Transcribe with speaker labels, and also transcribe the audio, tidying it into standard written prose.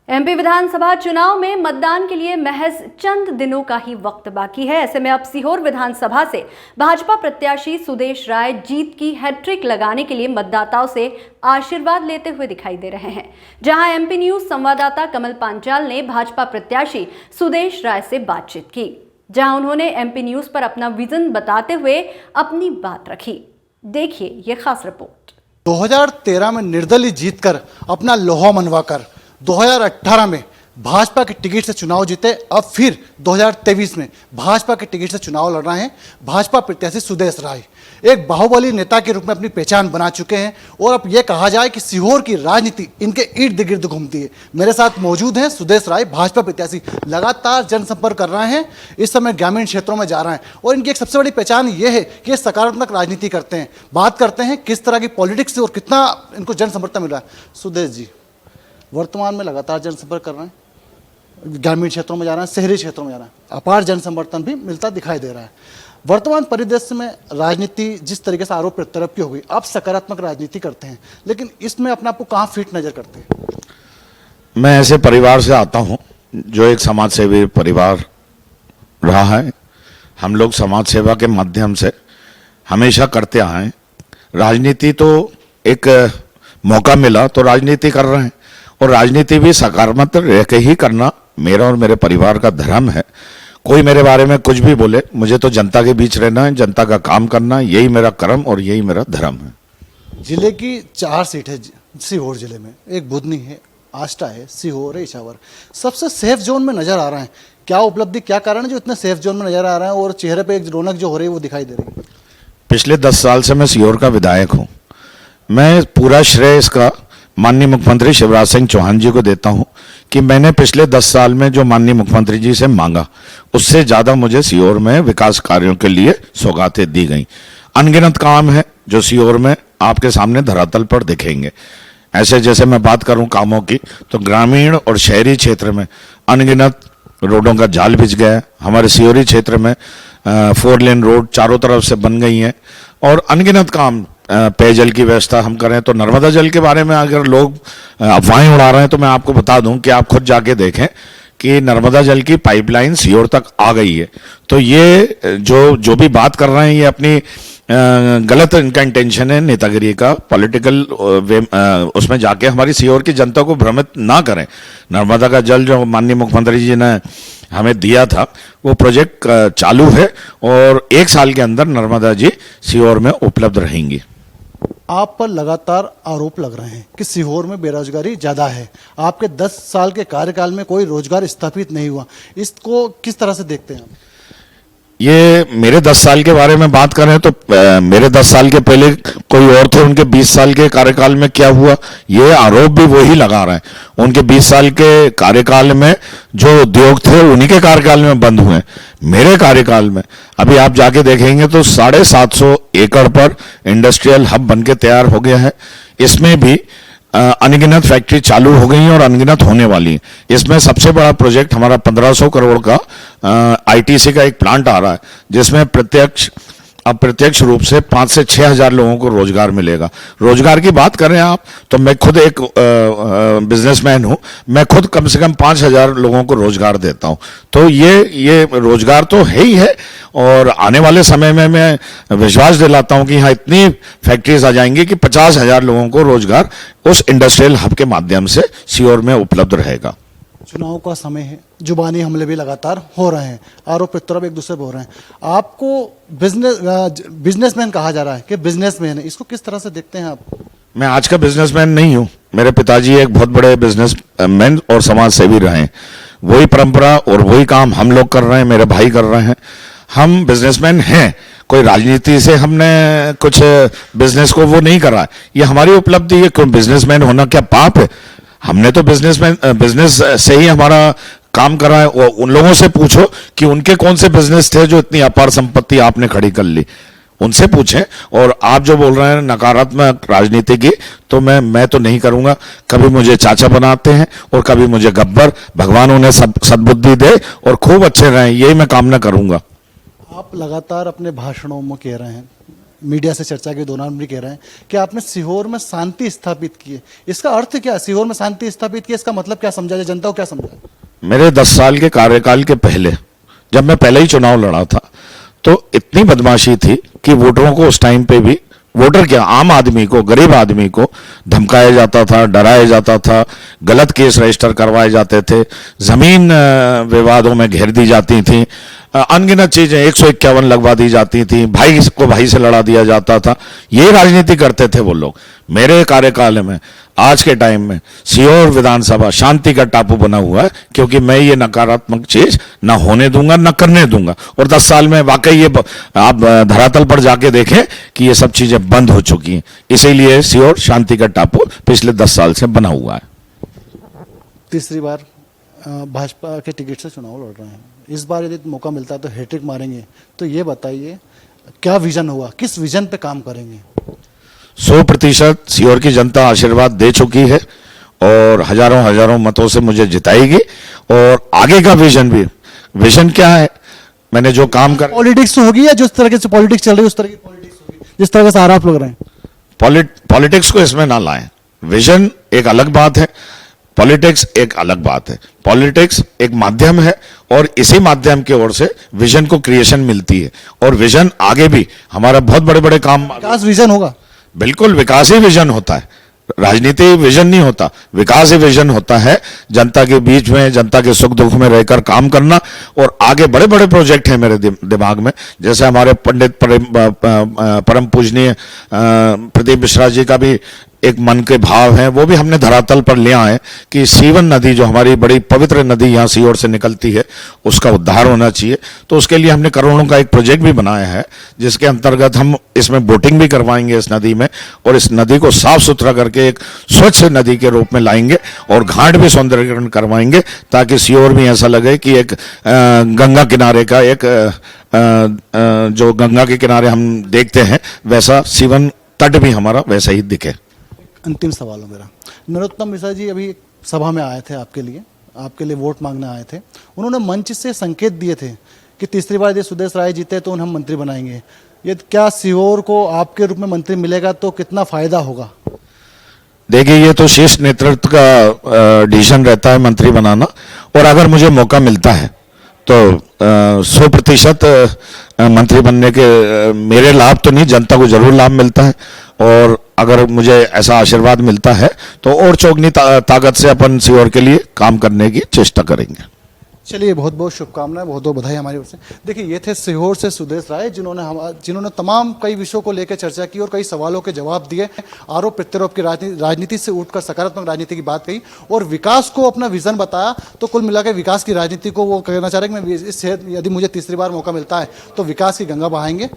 Speaker 1: MP विधानसभा चुनाव में मतदान के लिए महज चंद दिनों का ही वक्त बाकी है। ऐसे में अब सीहोर विधानसभा से भाजपा प्रत्याशी सुदेश राय जीत की हैट्रिक लगाने के लिए मतदाताओं से आशीर्वाद लेते हुए दिखाई दे रहे हैं। जहां एमपी न्यूज संवाददाता कमल पांचाल ने भाजपा प्रत्याशी सुदेश राय से बातचीत की, जहां उन्होंने एमपी न्यूज पर अपना विजन बताते हुए अपनी बात रखी। देखिए ये खास रिपोर्ट।
Speaker 2: 2013 में निर्दलीय जीतकर अपना लोहा मनवाकर 2018 में भाजपा के टिकट से चुनाव जीते। अब फिर 2023 में भाजपा के टिकट से चुनाव लड़ रहे हैं भाजपा प्रत्याशी सुदेश राय। एक बाहुबली नेता के रूप में अपनी पहचान बना चुके हैं और अब यह कहा जाए कि सीहोर की राजनीति इनके इर्द गिर्द घूमती है। मेरे साथ मौजूद हैं सुदेश राय, भाजपा प्रत्याशी, लगातार जनसंपर्क कर रहे हैं, इस समय ग्रामीण क्षेत्रों में जा रहे हैं और इनकी एक सबसे बड़ी पहचान यह है कि ये सकारात्मक राजनीति करते हैं। बात करते हैं किस तरह की पॉलिटिक्स और कितना इनको जनसमर्थन मिल रहा है। सुदेश जी वर्तमान में लगातार जनसंपर्क कर रहे हैं, ग्रामीण क्षेत्रों में जा रहे हैं, शहरी क्षेत्रों में जा रहे हैं, अपार जनसमर्थन भी मिलता दिखाई दे रहा है। वर्तमान परिदृश्य में राजनीति जिस तरीके से आरोप प्रत्यारोप की हो गई, आप सकारात्मक राजनीति करते हैं, लेकिन इसमें अपने आप को कहाँ फिट नजर करते हैं?
Speaker 3: मैं ऐसे परिवार से आता हूं जो एक समाज सेवी परिवार रहा है। हम लोग समाज सेवा के माध्यम से हमेशा करते आए। राजनीति तो एक मौका मिला तो राजनीति कर रहे हैं और राजनीति भी सकारात्मक रह के ही करना मेरा और मेरे परिवार का धर्म है। कोई मेरे बारे में कुछ भी बोले, मुझे तो जनता के बीच रहना है, जनता का काम करना, यही मेरा कर्म और यही मेरा धर्म है।
Speaker 2: जिले की 4 सीट है सीहोर जिले में, एक बुधनी है, आष्टा है, सीहोर है, इछावर। सबसे सेफ जोन में नजर आ रहे हैं। क्या उपलब्धि, क्या कारण है जो इतने सेफ जोन में नजर आ रहे हैं और चेहरे पे एक रौनक जो हो रही है वो दिखाई दे रही है?
Speaker 3: पिछले 10 साल से मैं सीहोर का विधायक हूं। मैं पूरा श्रेय इसका माननीय मुख्यमंत्री शिवराज सिंह चौहान जी को देता हूं कि मैंने पिछले 10 साल में जो माननीय मुख्यमंत्री जी से मांगा उससे ज्यादा मुझे सीहोर में विकास कार्यों के लिए सौगातें दी गई। अनगिनत काम है जो सीहोर में आपके सामने धरातल पर दिखेंगे। ऐसे जैसे मैं बात करूं कामों की तो ग्रामीण और शहरी क्षेत्र में अनगिनत रोडों का जाल बिछ गया है। हमारे सीहोरी क्षेत्र में 4 लेन रोड चारों तरफ से बन गई हैं और अनगिनत काम, पेयजल की व्यवस्था हम करें तो नर्मदा जल के बारे में अगर लोग अफवाहें उड़ा रहे हैं तो मैं आपको बता दूं कि आप खुद जाके देखें कि नर्मदा जल की पाइपलाइन सीहोर तक आ गई है। तो ये जो भी बात कर रहे हैं ये अपनी गलत इनका इंटेंशन है, नेतागिरी का, पॉलिटिकल उसमें जाके हमारी सीहोर की जनता को भ्रमित ना करें। नर्मदा का जल जो माननीय मुख्यमंत्री जी ने हमें दिया था वो प्रोजेक्ट चालू है और 1 साल के अंदर नर्मदा जी सीहोर में उपलब्ध रहेंगी।
Speaker 2: आप पर लगातार आरोप लग रहे हैं कि सीहोर में बेरोजगारी ज्यादा है। आपके 10 साल के कार्यकाल में कोई रोजगार स्थापित नहीं हुआ, इसको किस तरह से देखते हैं आप?
Speaker 3: ये मेरे 10 साल के बारे में बात करें तो मेरे 10 साल के पहले कोई और थे, उनके 20 साल के कार्यकाल में क्या हुआ ये आरोप भी वही लगा रहे हैं। उनके 20 साल के कार्यकाल में जो उद्योग थे उन्हीं के कार्यकाल में बंद हुए। मेरे कार्यकाल में अभी आप जाके देखेंगे तो 750 एकड़ पर इंडस्ट्रियल हब बनके तैयार हो गया है। इसमें भी अनगिनत फैक्ट्री चालू हो गई हैं और अनगिनत होने वाली हैं। इसमें सबसे बड़ा प्रोजेक्ट हमारा 1500 करोड़ का आईटीसी का एक प्लांट आ रहा है जिसमें प्रत्यक्ष अप्रत्यक्ष रूप से 5 से 6 हजार लोगों को रोजगार मिलेगा। रोजगार की बात करें आप तो मैं खुद एक बिजनेसमैन हूं, मैं खुद कम से कम 5000 लोगों को रोजगार देता हूं। तो ये रोजगार तो है ही है और आने वाले समय में मैं विश्वास दिलाता हूं कि यहाँ इतनी फैक्ट्रीज आ जाएंगी कि 50,000 लोगों को रोजगार उस इंडस्ट्रियल हब के माध्यम से सीहोर में उपलब्ध रहेगा।
Speaker 2: चुनाव का समय है, जुबानी हमले भी लगातार हो रहे हैं, आरोप प्रत्यारोप एक दूसरे पर हो रहे हैं। आपको बिजनेसमैन कहा जा रहा है कि बिजनेसमैन है, इसको किस तरह से देखते हैं आप?
Speaker 3: मैं आज का बिजनेसमैन नहीं हूं। मेरे पिताजी एक बहुत बड़े बिजनेसमैन और समाज सेवी रहे हैं। वही परंपरा और वही काम हम लोग कर रहे हैं, मेरे भाई कर रहे हैं। हम बिजनेसमैन हैं, कोई राजनीति से हमने कुछ बिजनेस को वो नहीं करा है। ये हमारी उपलब्धि है। क्यों बिजनेसमैन होना क्या पाप है? हमने तो बिजनेस से ही हमारा काम करा है। उन लोगों से पूछो कि उनके कौन से बिजनेस थे जो इतनी अपार संपत्ति आपने खड़ी कर ली, उनसे पूछें। और आप जो बोल रहे हैं नकारात्मक राजनीति की, तो मैं तो नहीं करूंगा। कभी मुझे चाचा बनाते हैं और कभी मुझे गब्बर। भगवान उन्हें सद्बुद्धि दे और खूब अच्छे रहें, यही मैं कामना करूंगा।
Speaker 2: आप लगातार अपने भाषणों में कह रहे हैं मीडिया से चर्चा के दौरान भी कह रहे हैं कि आपने सीहोर में शांति स्थापित की है। इसका अर्थ क्या है? सीहोर में शांति स्थापित की, इसका मतलब क्या समझा जाए, जनता को क्या समझाए?
Speaker 3: मेरे 10 साल के कार्यकाल के पहले, जब मैं पहले ही चुनाव लड़ा था, तो इतनी बदमाशी थी कि वोटरों को उस टाइम पे भी, वोटर क्या, आम आदमी को, गरीब आदमी को धमकाया जाता था, डराया जाता था, गलत केस रजिस्टर करवाए जाते थे, जमीन विवादों में घेर दी जाती थी, अनगिनत चीजें 151 लगवा दी जाती थी, भाई को भाई से लड़ा दिया जाता था। ये राजनीति करते थे वो लोग। मेरे कार्यकाल में, आज के टाइम में सीहोर विधानसभा शांति का टापू बना हुआ है, क्योंकि मैं ये नकारात्मक चीज ना होने दूंगा, ना करने दूंगा। और 10 साल में वाकई ये आप धरातल पर जाके देखें कि ये सब चीजें बंद हो चुकी हैं। इसीलिए सीहोर शांति का टापू पिछले 10 साल से बना हुआ है।
Speaker 2: तीसरी बार भाजपा के टिकट से चुनाव लड़ रहे हैं। इस बार यदि मौका मिलता है तो हैट्रिक मारेंगे, तो ये बताइए क्या विजन होगा, किस विजन पे काम करेंगे?
Speaker 3: 100% सीहोर की जनता आशीर्वाद दे चुकी है और हजारों मतों से मुझे जिताएगी। और आगे का विजन भी, विजन क्या है, मैंने जो काम कर,
Speaker 2: पॉलिटिक्स होगी या जिस तरह से पॉलिटिक्स चल रही है उस तरह की पॉलिटिक्स होगी, जिस तरह से आरोप लग रहे हैं?
Speaker 3: पॉलिटिक्स को इसमें ना लाएं। विजन एक अलग बात है, पॉलिटिक्स एक अलग बात है। पॉलिटिक्स एक माध्यम है और इसी माध्यम की ओर से विजन को क्रिएशन मिलती है। और विजन आगे भी हमारा बहुत बड़े बड़े काम,
Speaker 2: विकास विजन होगा।
Speaker 3: बिल्कुल, विकास ही विजन होता है, राजनीति विजन नहीं होता, विकास ही विजन होता है। जनता के बीच में, जनता के सुख दुख में रहकर काम करना। और आगे बड़े बड़े प्रोजेक्ट हैं मेरे दिमाग में, जैसे हमारे पंडित परम पूजनीय प्रदीप मिश्रा जी का भी एक मन के भाव है, वो भी हमने धरातल पर ले आए कि सीवन नदी, जो हमारी बड़ी पवित्र नदी यहाँ सीहोर से निकलती है, उसका उद्धार होना चाहिए। तो उसके लिए हमने करोड़ों का एक प्रोजेक्ट भी बनाया है, जिसके अंतर्गत हम इसमें बोटिंग भी करवाएंगे इस नदी में, और इस नदी को साफ सुथरा करके एक स्वच्छ नदी के रूप में लाएंगे और घाट भी सौंदर्यीकरण करवाएंगे, ताकि सीहोर भी ऐसा लगे कि एक गंगा किनारे का एक जो गंगा के किनारे हम देखते हैं, वैसा सीवन तट भी हमारा वैसा ही दिखे।
Speaker 2: अंतिम सवाल है मेरा। नरोत्तम मिश्रा जी अभी एक सभा में आए थे, आपके लिए वोट मांगने आए थे। उन्होंने मंच से संकेत दिए थे कि तीसरी बार यदि सुदेश राय जीते तो उन्हें हम मंत्री बनाएंगे। ये क्या सीहोर को आपके रूप में मंत्री मिलेगा तो कितना फायदा होगा?
Speaker 3: देखिए, ये तो शीर्ष नेतृत्व का डिसीजन रहता है मंत्री बनाना। और अगर मुझे मौका मिलता है तो 100% मंत्री बनने के मेरे लाभ तो नहीं, जनता को जरूर लाभ मिलता है। और अगर मुझे ऐसा आशीर्वाद मिलता है तो और चौगनी ताकत से अपन सीहोर के लिए काम करने की चेष्टा करेंगे।
Speaker 2: चलिए, बहुत बहुत शुभकामनाएं, बहुत बहुत बधाई हमारी ओर से। देखिए, ये थे सीहोर से सुदेश राय, जिन्होंने तमाम कई विषयों को लेकर चर्चा की और कई सवालों के जवाब दिए। आरोप प्रत्यारोप की राजनीति से उठकर सकारात्मक राजनीति की बात कही और विकास को अपना विजन बताया। तो कुल मिलाकर विकास की राजनीति को वो कहना चाह रहे हैं कि मैं यदि मुझे तीसरी बार मौका मिलता है तो विकास की गंगा बहाएंगे।